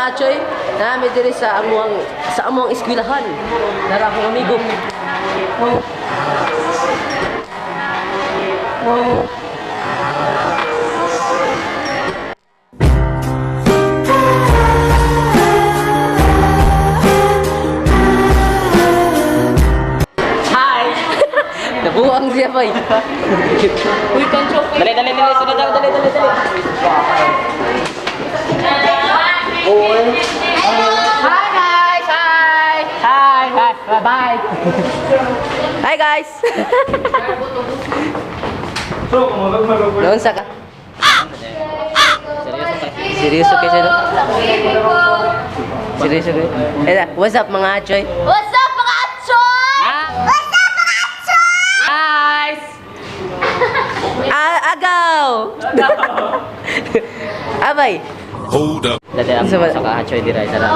Achoy? Nami diri sa amuang eskwelahan. Dara akong amigo. Hi! Nabuang siya ba? Uy, kancho. Dali, sunod ako, dali. Hi guys! Hi! Bye! Hi guys! Noon sa ka? Seryoso kayo siya, no? Seryoso kayo? What's up mga Achoy? What's up mga Achoy? What's up mga Achoy? Guys! Agaw! Abay! Hold up. Dati amo sa Kaachoy diray, Dara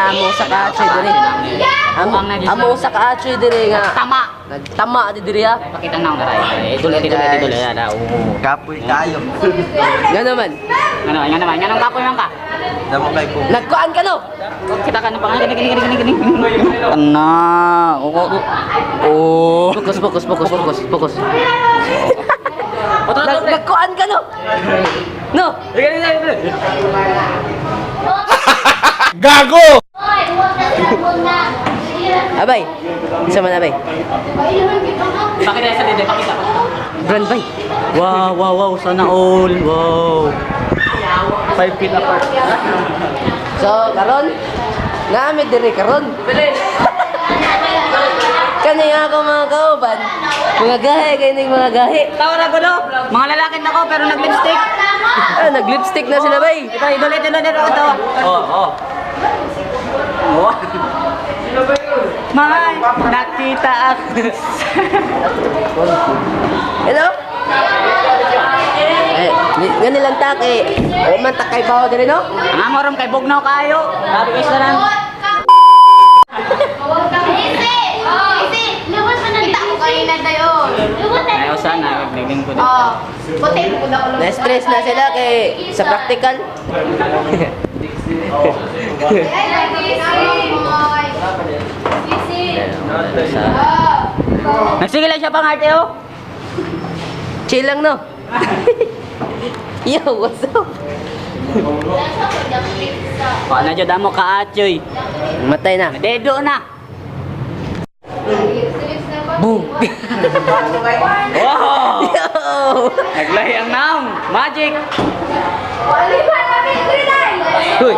mo sa Kaachoy diri. Amo sa Kaachoy diri nga. Nagtama di diri ha. Pakita na ang daray. Idol ya da. Kapoy tayo. Nga naman. Nga kapoy man ka. Damo kay po. Nagkuan ka no? Kita ka na pangalan gini. Ana, oh. Fokus. Nagkuan ka no? No. Gago! Abay. Isa man abay. Pakita sa dede, pakita. Brand bay. Wow, sana all. Wow. 5 feet apart. So, karon nami diri karon. Kani ako mga kauban. Mga gahe. Tawara ko no. Mga lalaki na ko pero nag-lipstick. Nag-lipstick na sila bay. Kita idol ako to. Oh. Mahal, nakita ako. Hello? Nga nilang take. O man takay bawo diri no? Ang amorom kay Bugnaw kayo. Sabi kayo sila Easy! Lubos mo na dito kanina tayo. Lubos na. Ayaw sana, nagling ko Puti mo na ulo. Na-stress na sila kay sa practical. Nagsigil lang siya pang arte oh. Chill lang no? Yo, what's up? Baka na dyan damo ka-atyoy. Matay na. Dedo na. Boom! Wow! Yo! Naglahi ang naong. Magic! Uy!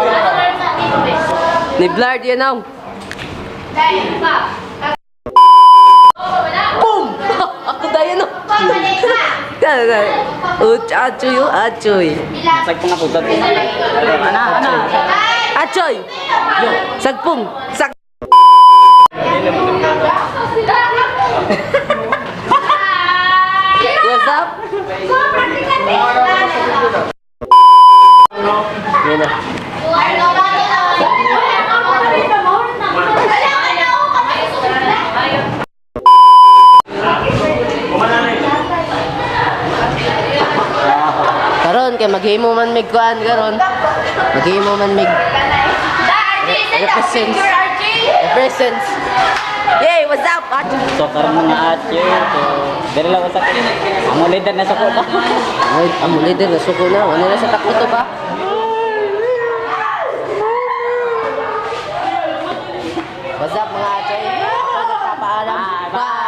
Ni Blard yan now. Boom! Ako dahil no? Achoy. Sag po nga po. Ana. Achoy! Sagpong! What's up? Yan na. Karon kay maghimo man mig kuan karon. Maghimo man mig represents. Yay, what's up? So karon mga atyoy. Dali lang sa akin. Amo leader na sa ko ba? Ay, amo leader na suko na. Ano na sa takbo to ba? What's up mga atay? Nagpapaalam. Bye!